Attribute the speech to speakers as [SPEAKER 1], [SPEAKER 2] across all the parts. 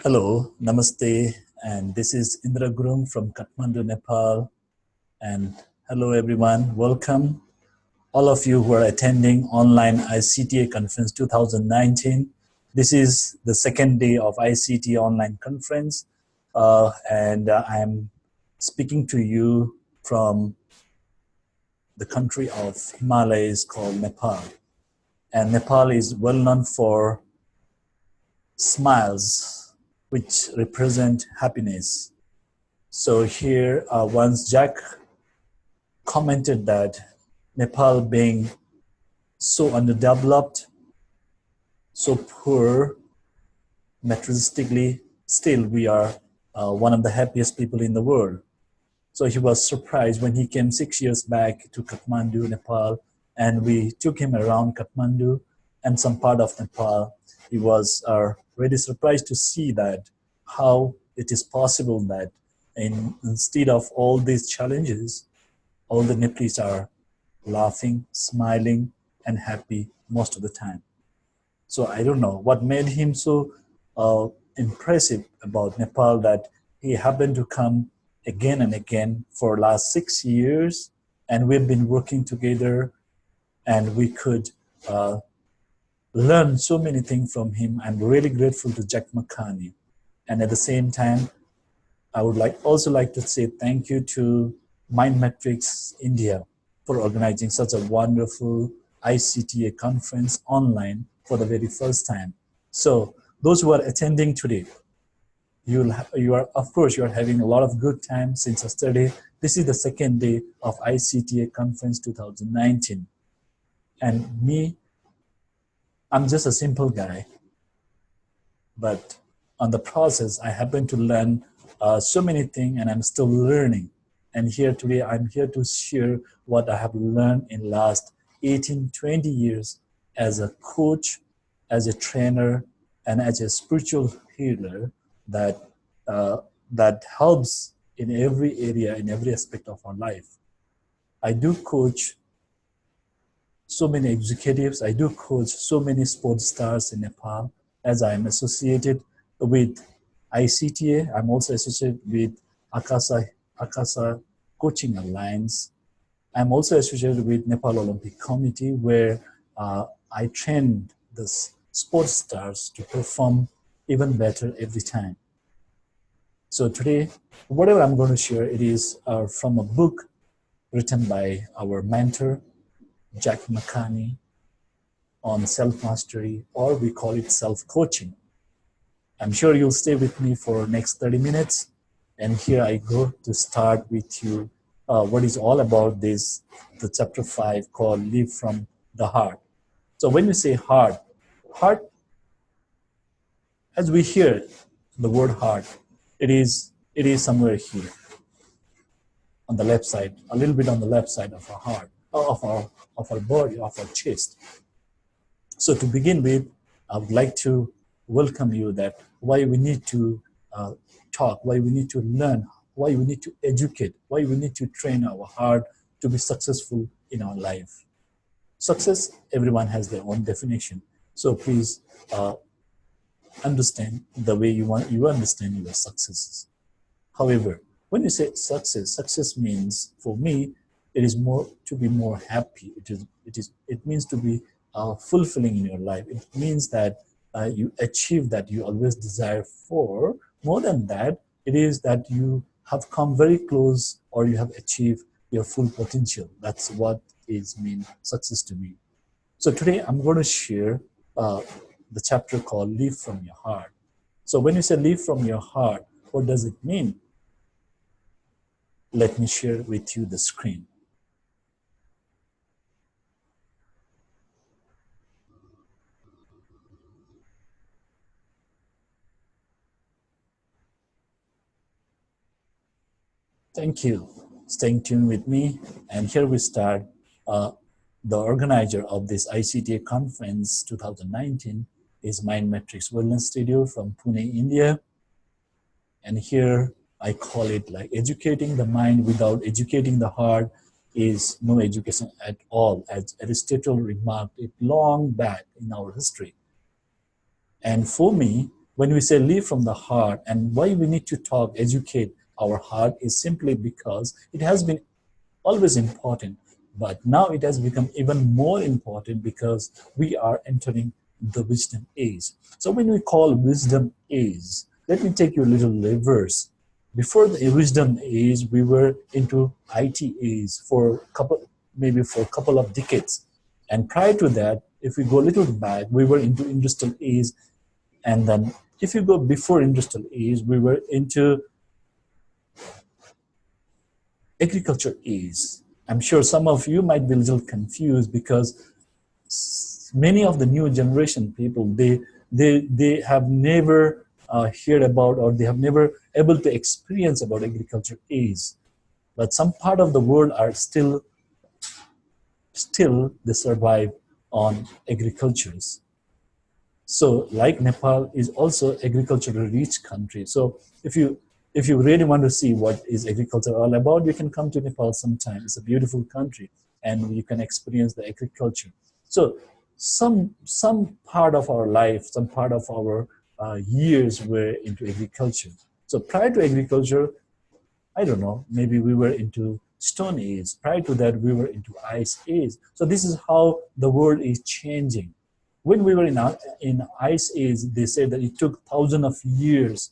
[SPEAKER 1] Hello, namaste, and this is Indra Gurung from Kathmandu, Nepal. And hello, everyone. Welcome, all of you who are attending online ICTA Conference 2019. This is the second day of ICTA Online Conference, and I'm speaking to you from the country of Himalayas called Nepal. And Nepal is well known for smiles, which represent happiness. So here, once Jack commented that Nepal being so underdeveloped, so poor, materialistically, still we are one of the happiest people in the world. So he was surprised when he came 6 years back to Kathmandu, Nepal, and we took him around Kathmandu and some part of Nepal. He was really surprised to see that how it is possible that instead of all these challenges, all the Nepalese are laughing, smiling, and happy most of the time. So I don't know what made him so impressive about Nepal that he happened to come again and again for last 6 years, and we've been working together, and we could learn so many things from him. I'm really grateful to Jack Makhani, and at the same time, I would also like to say thank you to Mind Metrics India for organizing such a wonderful ICTA conference online for the very first time. So those who are attending today, you are of course you are having a lot of good time since yesterday. This is the second day of ICTA conference 2019, and me, I'm just a simple guy, but on the process, I happen to learn so many things, and I'm still learning. And here today, I'm here to share what I have learned in last 18, 20 years as a coach, as a trainer, and as a spiritual healer that, that helps in every area, in every aspect of our life. I do coach so many executives. I do coach so many sports stars in Nepal, as I am associated with ICTA. I'm also associated with Akasa Coaching Alliance. I'm also associated with Nepal Olympic Committee, where I train the sports stars to perform even better every time. So today, whatever I'm going to share, it is from a book written by our mentor, Jack Makhani, on self-mastery, or we call it self-coaching. I'm sure you'll stay with me for next 30 minutes. And here I go to start with you what is all about this, the chapter 5 called Live from the Heart. So when we say heart, as we hear the word heart, it is somewhere here on the left side, a little bit on the left side of our heart, of our body, of our chest. So to begin with, I would like to welcome you that why we need to talk, why we need to learn, why we need to educate, why we need to train our heart to be successful in our life. Success, everyone has their own definition. So please understand the way you understand your successes. However, when you say success, success means, for me, it is more to be more happy. It means to be fulfilling in your life. It means that you achieve that you always desire for. More than that, it is that you have come very close, or you have achieved your full potential. That's what is mean success to me. So today I'm going to share the chapter called Live from Your Heart. So when you say live from your heart, what does it mean? Let me share with you the screen. Thank you. Staying tuned with me. And here we start. The organizer of this ICTA conference 2019 is Mind Metrics Wellness Studio from Pune, India. And here I call it like educating the mind without educating the heart is no education at all, as Aristotle remarked it long back in our history. And for me, when we say live from the heart, and why we need to talk, educate our heart is simply because it has been always important, but now it has become even more important because we are entering the wisdom age. So when we call wisdom age, let me take you a little reverse. Before the wisdom age, we were into IT age for a couple, maybe for a couple of decades. And prior to that, if we go a little back, we were into industrial age. And then if you go before industrial age, we were into agriculture age. I'm sure some of you might be a little confused because many of the new generation people, they have never heard about, or they have never able to experience about agriculture age. But some part of the world are still they survive on agricultures. So like Nepal is also agricultural rich country. So if you really want to see what is agriculture all about, you can come to Nepal sometime. It's a beautiful country and you can experience the agriculture. So some part of our life, some part of our years were into agriculture. So prior to agriculture, I don't know, maybe we were into Stone Age. Prior to that, we were into Ice Age. So this is how the world is changing. When we were in Ice Age, they said that it took thousands of years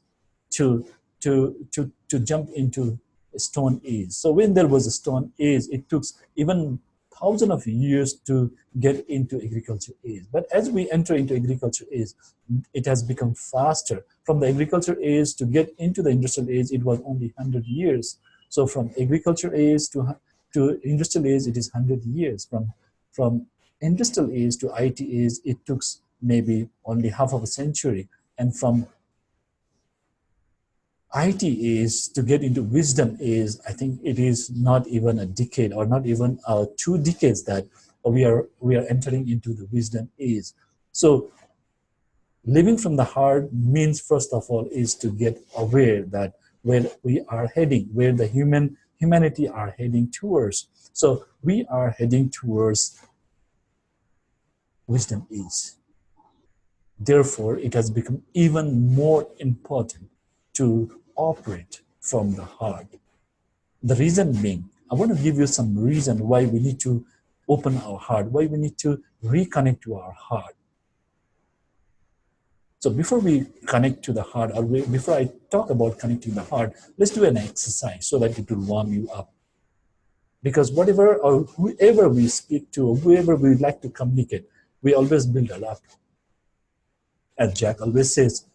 [SPEAKER 1] to, to jump into Stone Age. So when there was a Stone Age, it took even thousands of years to get into agriculture age. But as we enter into agriculture age, it has become faster. From the agriculture age to get into the industrial age, it was only 100 years. So from agriculture age to industrial age, it is 100 years. From industrial age to IT age, it took maybe only half of a century. And from IT is to get into wisdom is, I think it is not even a decade or not even 2 decades that we are entering into the wisdom age. So living from the heart means first of all is to get aware that where we are heading, where the humanity are heading towards. So we are heading towards wisdom age. Therefore, it has become even more important to operate from the heart. The reason being, I want to give you some reason why we need to open our heart, why we need to reconnect to our heart. So before we connect to the heart, or before I talk about connecting the heart, let's do an exercise so that it will warm you up. Because whatever or whoever we speak to, or whoever we like to communicate, we always build a rapport. As Jack always says,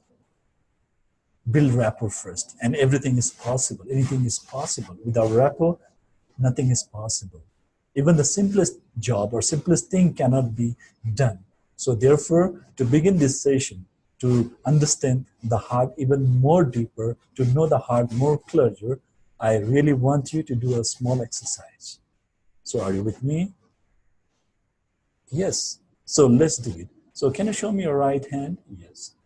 [SPEAKER 1] build rapport first, and everything is possible. Anything is possible. Without rapport, nothing is possible. Even the simplest job or simplest thing cannot be done. So therefore, to begin this session, to understand the heart even more deeper, to know the heart more closer, I really want you to do a small exercise. So are you with me? Yes. So let's do it. So can you show me your right hand? Yes.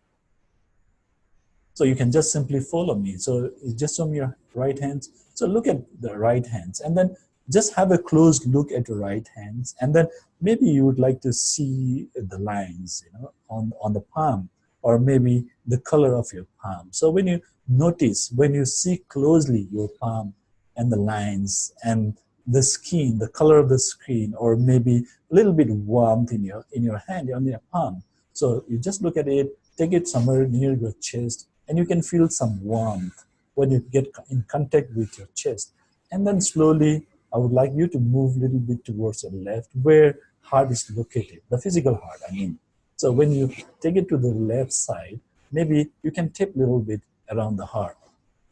[SPEAKER 1] So you can just simply follow me. So just show me your right hands. So look at the right hands and then just have a close look at your right hands. And then maybe you would like to see the lines, on the palm, or maybe the color of your palm. So when you notice, when you see closely your palm and the lines and the skin, the color of the skin, or maybe a little bit warmth in your hand, on your palm. So you just look at it, take it somewhere near your chest, and you can feel some warmth when you get in contact with your chest. And then slowly, I would like you to move a little bit towards the left, where heart is located, the physical heart, I mean. So when you take it to the left side, maybe you can tap a little bit around the heart.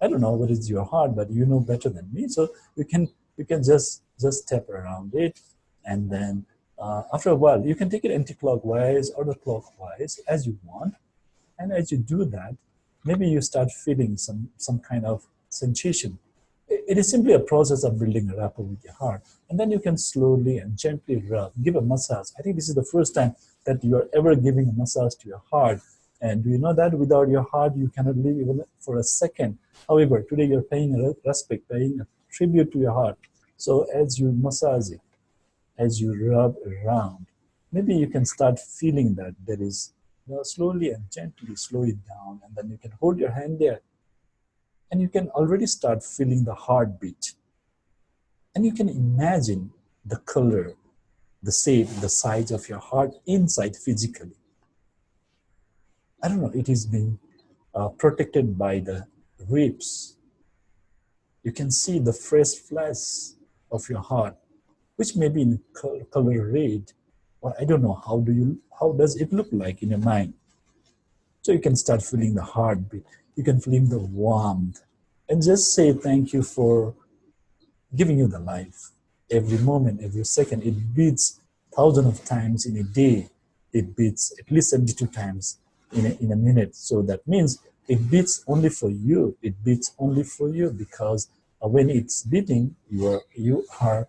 [SPEAKER 1] I don't know what is your heart, but you know better than me. So you can just tap around it, and then after a while, you can take it anti-clockwise or the clockwise as you want. And as you do that, maybe you start feeling some kind of sensation. It is simply a process of building a rapport with your heart. And then you can slowly and gently rub, give a massage. I think this is the first time that you are ever giving a massage to your heart. And do you know that without your heart, you cannot live even for a second. However, today you're paying a respect, paying a tribute to your heart. So as you massage it, as you rub around, maybe you can start feeling that there is slowly and gently slow it down, and then you can hold your hand there, and you can already start feeling the heartbeat. And you can imagine the color, the shape, the size of your heart inside physically. I don't know, it is being protected by the ribs. You can see the fresh flesh of your heart, which may be in color red, or I don't know how does it look like in your mind. So you can start feeling the heartbeat. You can feel the warmth, and just say thank you for giving you the life. Every moment, every second, it beats thousands of times in a day. It beats at least 72 times in a minute. So that means it beats only for you. It beats only for you because when it's beating, you are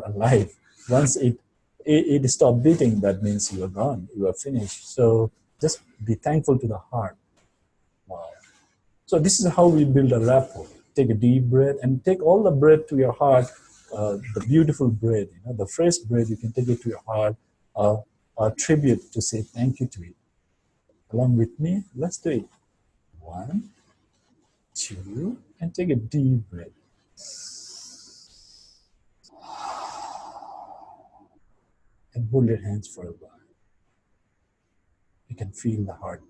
[SPEAKER 1] alive. Once it stops beating, that means you are gone. You are finished. So just be thankful to the heart. Wow. So this is how we build a rapport. Take a deep breath and take all the breath to your heart, the beautiful breath, the fresh breath, you can take it to your heart, a tribute to say thank you to it. Along with me, let's do it. 1, 2, and take a deep breath. And hold your hands for a while. You can feel the heartbeat.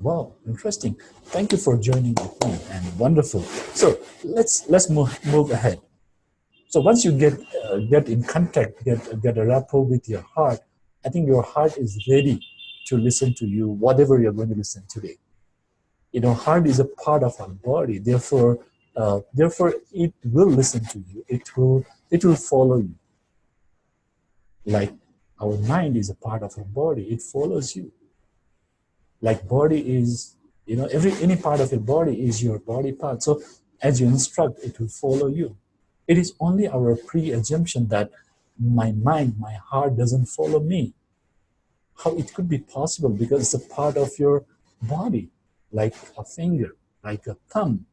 [SPEAKER 1] Wow, interesting. Thank you for joining with me, and wonderful. So let's move ahead. So once you get in contact, get a rapport with your heart, I think your heart is ready to listen to you, whatever you're going to listen today. Heart is a part of our body. Therefore, it will listen to you. It will follow you. Like our mind is a part of our body. It follows you. Like body is, any part of your body is your body part. So as you instruct, it will follow you. It is only our pre-assumption that my mind, my heart doesn't follow me. How it could be possible? Because it's a part of your body, like a finger, like a thumb,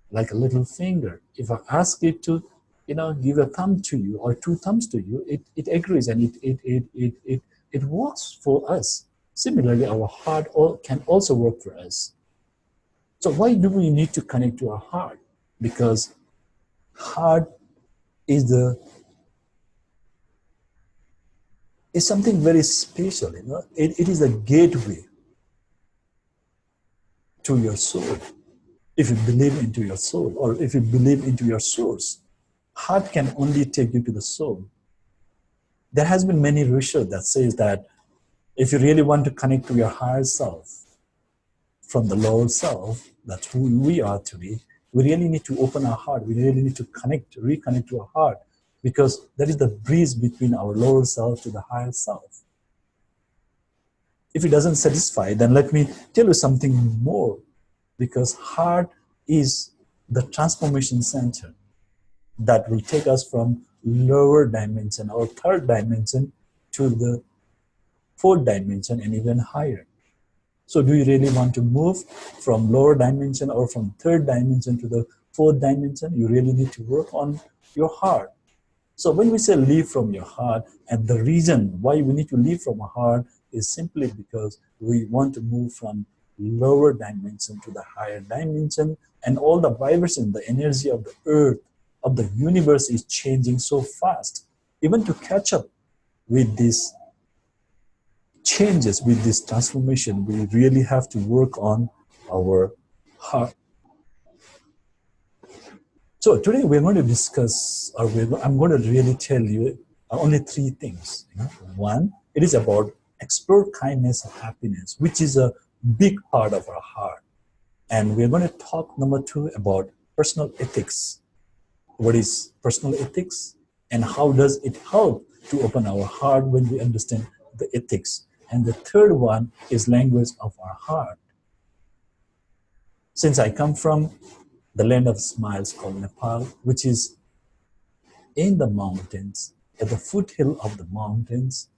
[SPEAKER 1] like a little finger. If I ask it to, give a thumb to you or 2 thumbs to you, it agrees and it works for us. Similarly, our heart can also work for us. So why do we need to connect to our heart? Because heart is something very special. It is a gateway to your soul. If you believe into your soul, or if you believe into your source, heart can only take you to the soul. There has been many research that says that if you really want to connect to your higher self from the lower self, that's who we are today, we really need to open our heart. We really need to reconnect to our heart, because that is the bridge between our lower self to the higher self. If it doesn't satisfy, then let me tell you something more, because heart is the transformation center that will take us from lower dimension or third dimension to the fourth dimension and even higher. So do you really want to move from lower dimension or from third dimension to the fourth dimension? You really need to work on your heart. So when we say leave from your heart, and the reason why we need to leave from our heart is simply because we want to move from lower dimension to the higher dimension, and all the vibration, the energy of the earth, of the universe is changing so fast. Even to catch up with these changes, with this transformation, we really have to work on our heart. So today we're going to discuss, or I'm going to really tell you only 3 things. 1, it is about explore kindness and happiness, which is a big part of our heart. And we're going to talk, number 2, about personal ethics. What is personal ethics, and how does it help to open our heart when we understand the ethics? And the third one is language of our heart. Since I come from the land of smiles called Nepal, which is in the mountains, at the foothill of the mountains.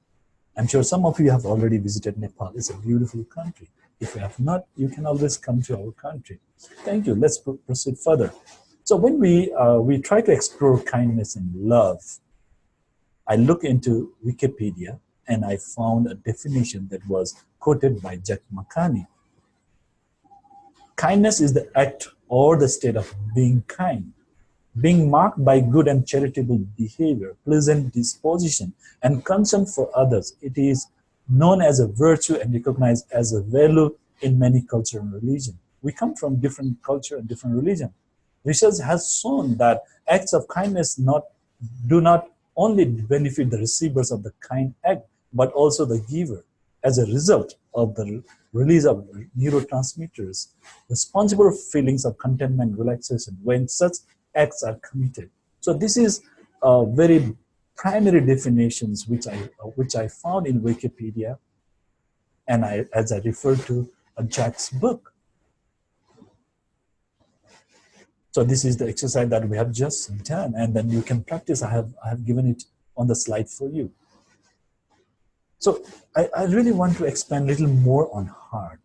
[SPEAKER 1] I'm sure some of you have already visited Nepal. It's a beautiful country. If you have not, you can always come to our country. Thank you. Let's proceed further. So when we try to explore kindness and love, I looked into Wikipedia and I found a definition that was quoted by Jack McCartney. Kindness is the act or the state of being kind, being marked by good and charitable behavior, pleasant disposition, and concern for others. It is known as a virtue and recognized as a value in many cultures and religions. We come from different culture and different religion. Research has shown that acts of kindness do not only benefit the receivers of the kind act, but also the giver. As a result of the release of neurotransmitters, responsible for feelings of contentment, relaxation, when such acts are committed. So this is very primary definitions which I found in Wikipedia, and as I referred to Jack's book. So this is the exercise that we have just done, and then you can practice. I have given it on the slide for you. So I really want to expand a little more on heart.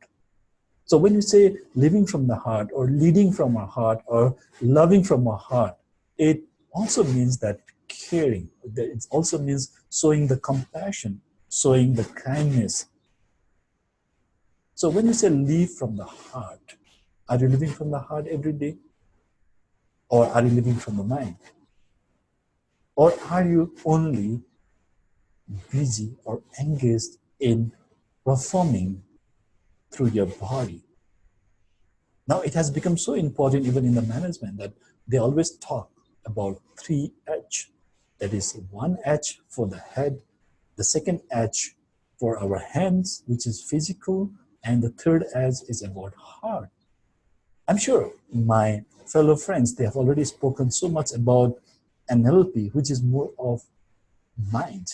[SPEAKER 1] So when you say living from the heart or leading from our heart or loving from our heart, it also means that caring. It also means showing the compassion, showing the kindness. So when you say live from the heart, are you living from the heart every day? Or are you living from the mind? Or are you only busy or engaged in performing through your body? Now it has become so important even in the management that they always talk about 3H. That is 1H for the head, the second H for our hands, which is physical, and the third H is about heart. I'm sure my fellow friends, they have already spoken so much about NLP, which is more of mind.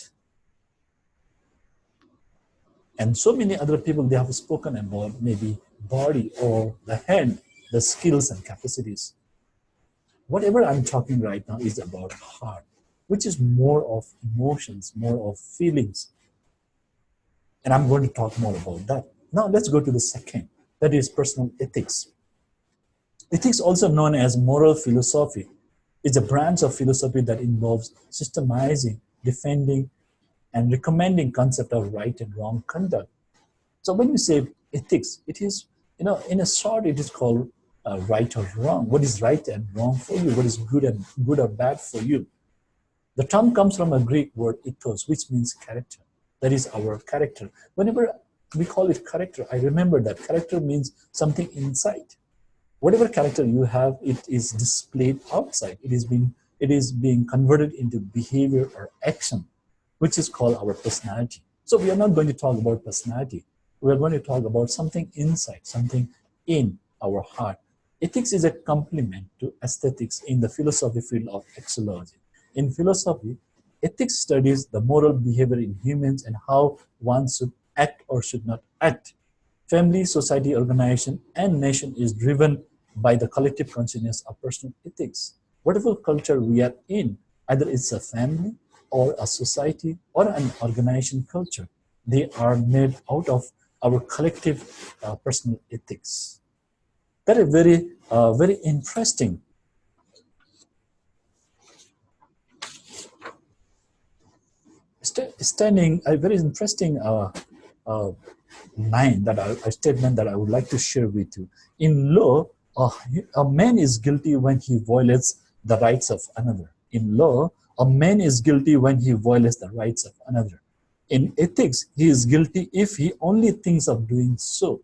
[SPEAKER 1] And so many other people, they have spoken about maybe body or the hand, the skills and capacities. Whatever I'm talking right now is about heart, which is more of emotions, more of feelings. And I'm going to talk more about that. Now let's go to the second, that is personal ethics. Ethics, also known as moral philosophy, is a branch of philosophy that involves systemizing, defending, and recommending concept of right and wrong conduct. So when you say ethics, it is, in a short, it is called right or wrong. What is right and wrong for you? What is good or bad for you? The term comes from a Greek word ethos, which means character. That is our character. Whenever we call it character, I remember that character means something inside. Whatever character you have, it is displayed outside. It is being converted into behavior or action, which is called our personality. So we are not going to talk about personality. We are going to talk about something inside, something in our heart. Ethics is a complement to aesthetics in the philosophy field of axiology. In philosophy, ethics studies the moral behavior in humans and how one should act or should not act. Family, society, organization, and nation is driven by the collective consciousness of personal ethics. Whatever culture we are in, either it's a family or a society or an organization culture, they are made out of our collective personal ethics. That is very interesting. Standing a very interesting line a statement that I would like to share with you. In law, a man is guilty when he violates the rights of another. In law, a man is guilty when he violates the rights of another. In ethics, he is guilty if he only thinks of doing so.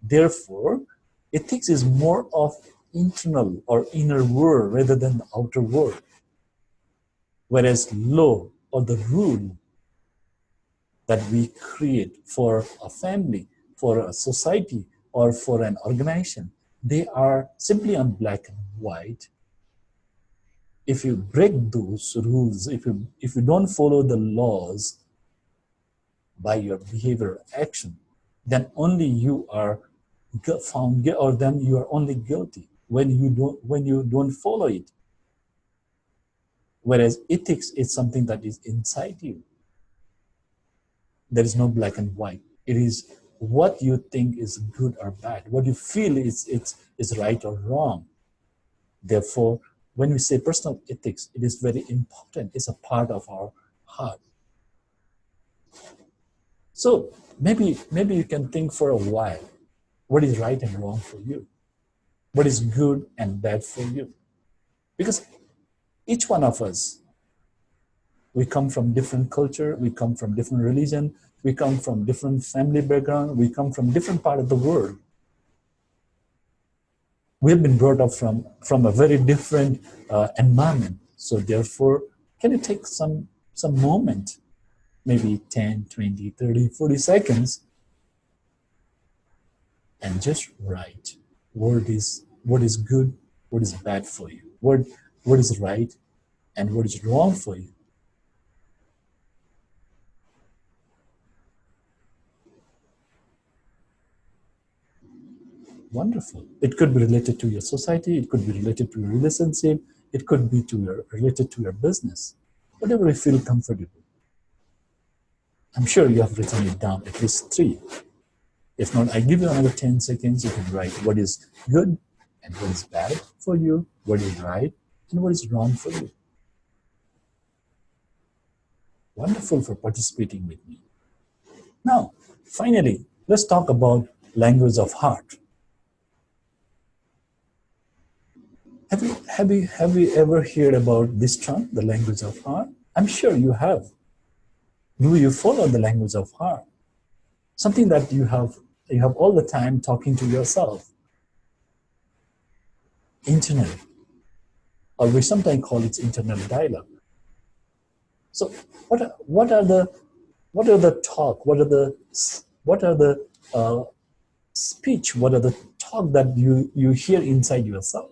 [SPEAKER 1] Therefore, ethics is more of internal or inner world rather than the outer world. Whereas law or the rule that we create for a family, for a society, or for an organization, they are simply on black and white. If you break those rules, if you don't follow the laws by your behavior or action, then only you are found, or then you are only guilty when you don't follow it. Whereas ethics is something that is inside you. There is no black and white. It is what you think is good or bad, what you feel is right or wrong. Therefore, when we say personal ethics, it is very important. It's a part of our heart. So maybe you can think for a while, what is right and wrong for you? What is good and bad for you? Because each one of us, we come from different culture, we come from different religion, we come from different family background, we come from different part of the world. We've been brought up from a very different environment. So therefore, can you take some moment, maybe 10, 20, 30, 40 seconds, and just write what is good, what is bad for you, what is right, and what is wrong for you. Wonderful. It could be related to your society, it could be related to your relationship, it could be related to your business, whatever you feel comfortable. I'm sure you have written it down, at least three. If not, I give you another 10 seconds. You can write what is good and what is bad for you, what is right and what is wrong for you. Wonderful for participating with me. Now, finally, let's talk about language of heart. Have you ever heard about this term, the language of heart? I'm sure you have. Do you follow the language of heart? Something that you have all the time talking to yourself internally, or we sometimes call it internal dialogue. So what are the talk? What are the speech? What are the talk that you hear inside yourself?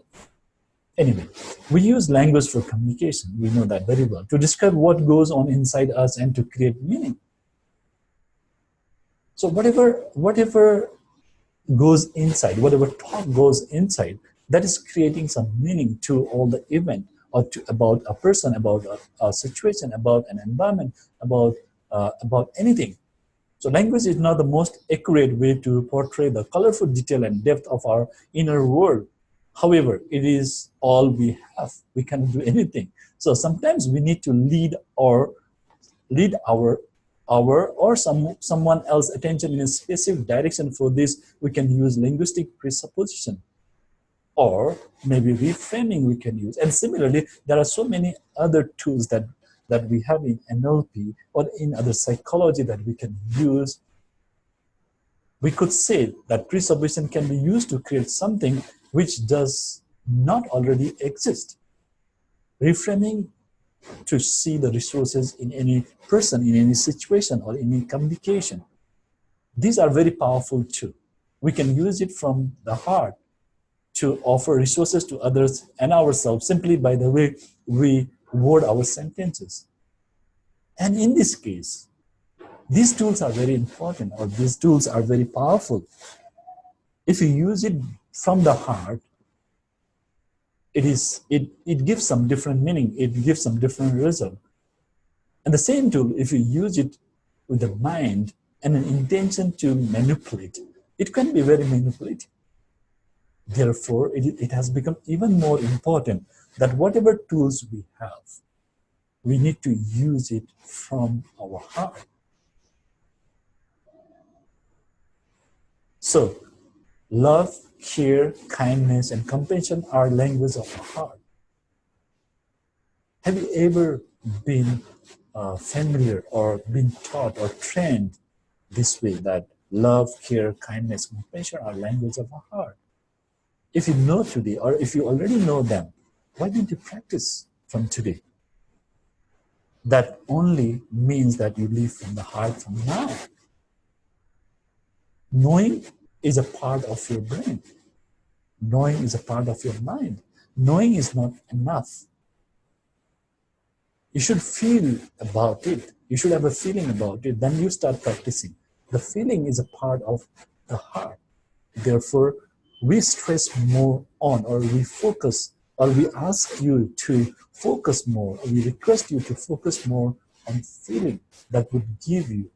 [SPEAKER 1] Anyway, we use language for communication. We know that very well, to describe what goes on inside us and to create meaning. So whatever goes inside, whatever talk goes inside, that is creating some meaning to all the event, or about a person, about a situation, about an environment, about anything. So language is not the most accurate way to portray the colorful detail and depth of our inner world. However, it is all we have. We cannot do anything. So sometimes we need to lead our or someone else's attention in a specific direction. For this, we can use linguistic presupposition, or maybe reframing we can use. And similarly, there are so many other tools that we have in NLP or in other psychology that we can use. We could say that presupposition can be used to create something which does not already exist. Reframing, to see the resources in any person, in any situation, or in any communication. These are very powerful too. We can use it from the heart to offer resources to others and ourselves simply by the way we word our sentences. And in this case, these tools are very important, or these tools are very powerful. If you use it from the heart, it gives some different meaning, it gives some different result. And the same tool, if you use it with the mind and an intention to manipulate, it can be very manipulative. Therefore, it has become even more important that whatever tools we have, we need to use it from our heart. So, love, care, kindness, and compassion are language of the heart. Have you ever been familiar or been taught or trained this way, that love, care, kindness, compassion are language of our heart? If you know today, or if you already know them, why don't you practice from today? That only means that you live from the heart from now. Knowing is a part of your brain. Knowing is a part of your mind. Knowing is not enough. You should feel about it. You should have a feeling about it. Then you start practicing. The feeling is a part of the heart. Therefore, we stress more on, or we focus, or we ask you to focus more, or we request you to focus more on feeling. That would give you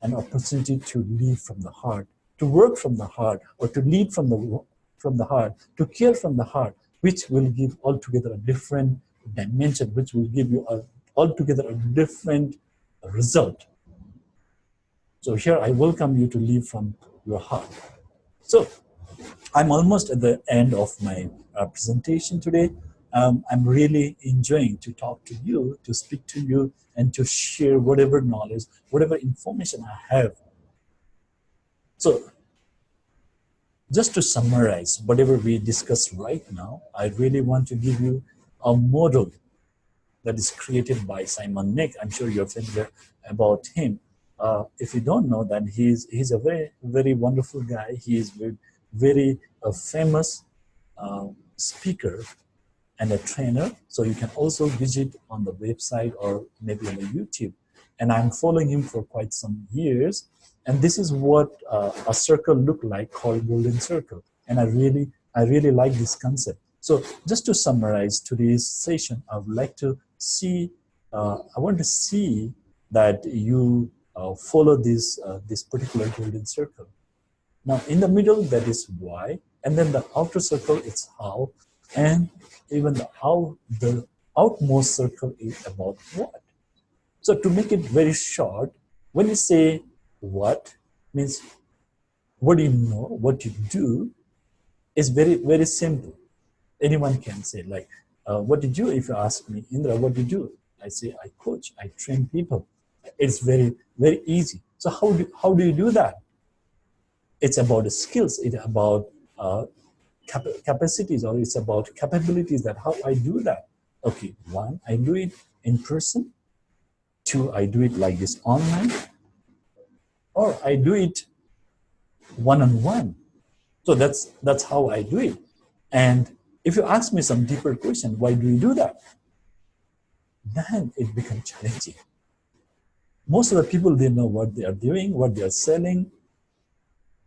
[SPEAKER 1] an opportunity to live from the heart, to work from the heart, or to lead from the heart, to care from the heart, which will give altogether a different dimension, which will give you altogether a different result. So here I welcome you to live from your heart. So I'm almost at the end of my presentation today. I'm really enjoying to talk to you, to speak to you, and to share whatever knowledge, whatever information I have. So just to summarize whatever we discussed right now, I really want to give you a model that is created by Simon Nick. I'm sure you're familiar about him. If you don't know, then he's a very wonderful guy. He is very famous speaker and a trainer. So you can also visit on the website or maybe on the YouTube. And I'm following him for quite some years. And this is what a circle look like, called golden circle. And I really like this concept. So just to summarize today's session, I would like to see, I want to see that you follow this particular golden circle. Now, in the middle, that is why, and then the outer circle is how, and even the outmost circle is about what. So to make it very short, when you say what, means what do you know, what you do, is very simple. Anyone can say, like, what did you, if you ask me, Indra, what did you do? I say, I coach, I train people. It's very easy. So how do you do that? It's about the skills, it's about capacities, or it's about capabilities, that how I do that. Okay, one, I do it in person. Two, I do it like this online. Or I do it one-on-one. So that's how I do it. And if you ask me some deeper question, why do you do that? Then it becomes challenging. Most of the people, they know what they are doing, what they are selling,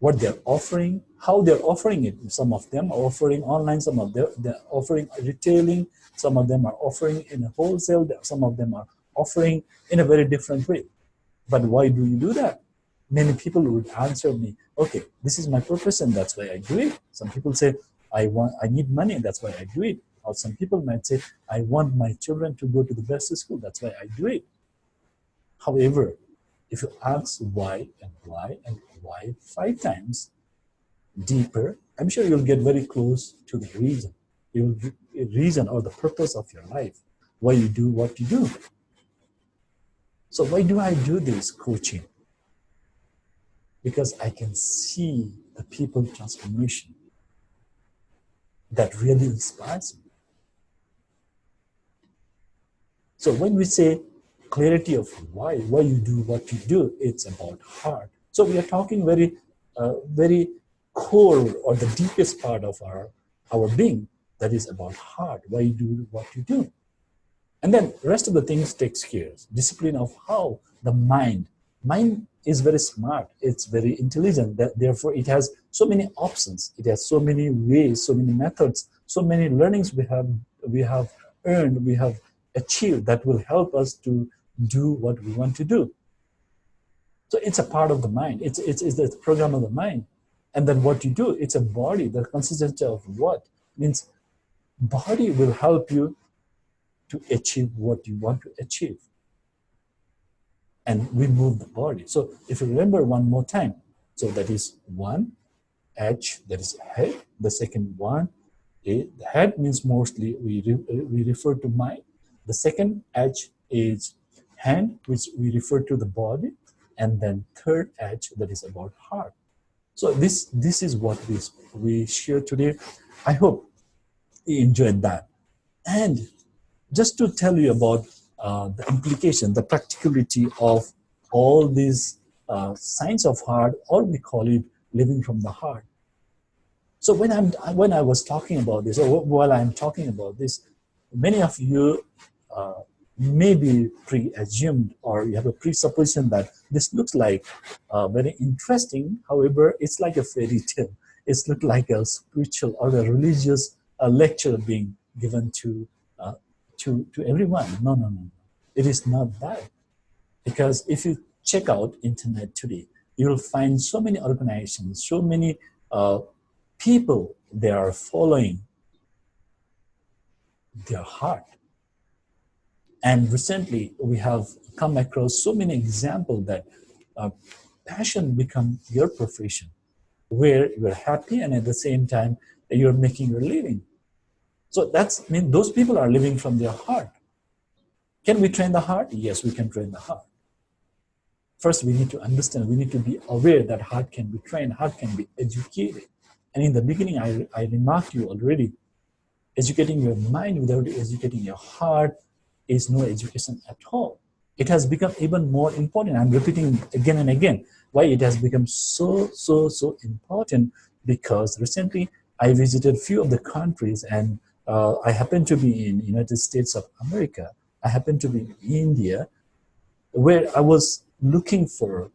[SPEAKER 1] what they're offering, how they're offering it. Some of them are offering online, some of them they're offering retailing, some of them are offering in a wholesale, some of them are offering in a very different way. But why do you do that? Many people would answer me, okay, this is my purpose and that's why I do it. Some people say, I need money and that's why I do it. Or some people might say, I want my children to go to the best school, that's why I do it. However, if you ask why and why and why 5 times deeper, I'm sure you'll get very close to the reason. Reason or the purpose of your life, why you do what you do. So why do I do this coaching? Because I can see the people transformation that really inspires me. So when we say clarity of why you do what you do, it's about heart. So we are talking very core, or the deepest part of our being, that is about heart, why you do what you do. And then the rest of the things takes care. Discipline of how the mind is very smart, it's very intelligent, therefore it has so many options, it has so many ways, so many methods, so many learnings we have earned, we have achieved, that will help us to do what we want to do. So it's a part of the mind, it's the program of the mind. And then what you do, it's a body, the consistency of what means body will help you to achieve what you want to achieve. And we move the body. So if you remember one more time, so that is one, H, that is head. The second one, A, the head means mostly we refer to mind. The second H is hand, which we refer to the body. And then third H, that is about heart. So this is what we share today. I hope you enjoyed that. And just to tell you about the implication, the practicality of all these signs of heart, or we call it living from the heart. So when I was talking about this, or while I'm talking about this, many of you may be pre-assumed, or you have a presupposition that this looks like very interesting. However, it's like a fairy tale. It's looked like a spiritual or a religious lecture being given to everyone. No. It is not that. Because if you check out internet today, you'll find so many organizations, so many people, they are following their heart. And recently, we have come across so many examples that uh, passion become your profession, where you're happy and at the same time you're making your living. So that's I mean those people are living from their heart. Can we train the heart? Yes, we can train the heart. First, we need to understand, we need to be aware that heart can be trained, heart can be educated. And in the beginning, I remarked you already, educating your mind without educating your heart is no education at all. It has become even more important. I'm repeating again and again why it has become so important, because recently I visited a few of the countries, and I happen to be in United States of America. I happen to be in India, where I was looking for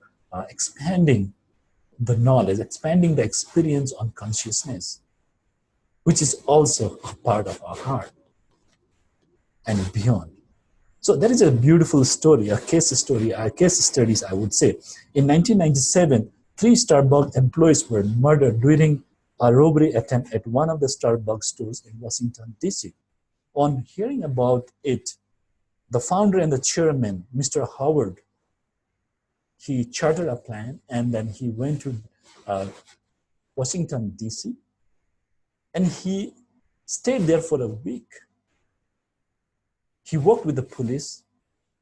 [SPEAKER 1] expanding the knowledge, expanding the experience on consciousness, which is also a part of our heart and beyond. So that is a beautiful story, a case story, a case studies, I would say. In 1997, three Starbucks employees were murdered during a robbery attempt at one of the Starbucks stores in Washington, D.C. On hearing about it, the founder and the chairman, Mr. Howard, he chartered a plan, and then he went to uh, Washington, D.C., and he stayed there for a week. He worked with the police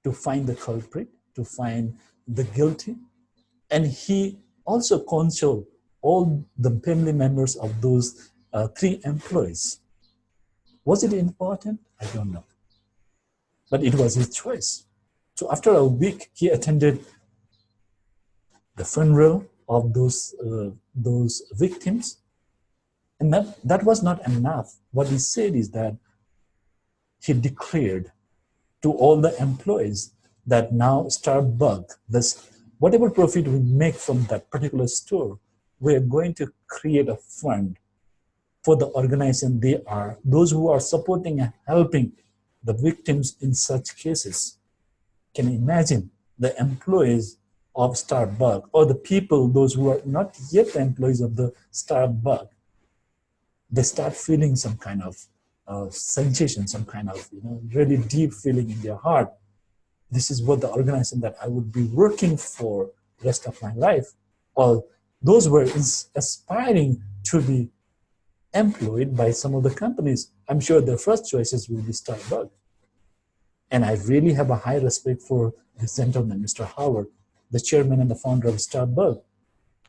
[SPEAKER 1] to find the culprit, to find the guilty, and he also counseled all the family members of those three employees. Was it important? I don't know, but it was his choice. So after a week, he attended the funeral of those victims, and that was not enough. What he said is that he declared to all the employees that now Starbucks, this whatever profit we make from that particular store, we're going to create a fund for the organization. They are those who are supporting and helping the victims in such cases. Can you imagine the employees of Starbucks, or the people, those who are not yet the employees of the Starbucks, they start feeling some kind of sensation, some kind of really deep feeling in their heart. This is what the organization that I would be working for the rest of my life. Or those were aspiring to be employed by some of the companies. I'm sure their first choices will be Starbucks. And I really have a high respect for this gentleman, Mr. Howard, the chairman and the founder of Starbucks.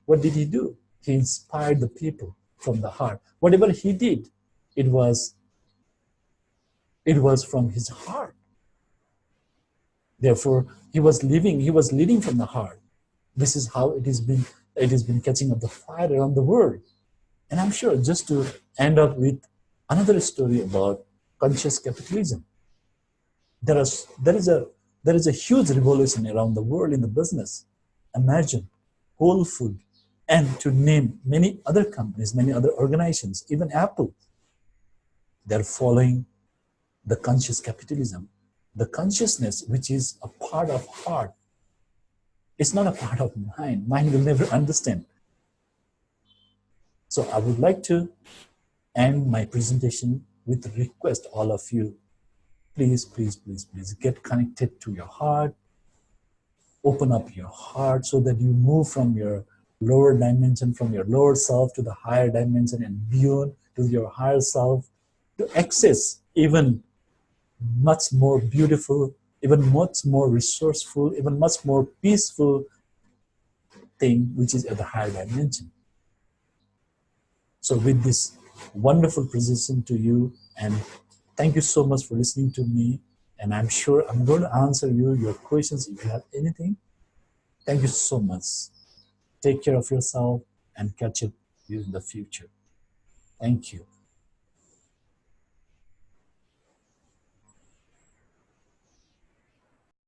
[SPEAKER 1] What did he do? He inspired the people from the heart. Whatever he did, it was from his heart. Therefore, he was leading from the heart. This is how it has been catching up the fire around the world. And I'm sure, just to end up with another story about conscious capitalism, there is a huge revolution around the world in the business. Imagine Whole Food, and to name many other companies, many other organizations, even Apple, they're following the conscious capitalism. The consciousness, which is a part of heart, it's not a part of mind. Mind will never understand. So I would like to end my presentation with a request, all of you, please get connected to your heart, open up your heart so that you move from your lower dimension, from your lower self to the higher dimension and beyond to your higher self, to access even much more beautiful, even much more resourceful, even much more peaceful thing, which is at the higher dimension. So with this wonderful presentation to you, and thank you so much for listening to me. And I'm sure I'm going to answer your questions if you have anything. Thank you so much. Take care of yourself and catch up with you in the future. Thank you.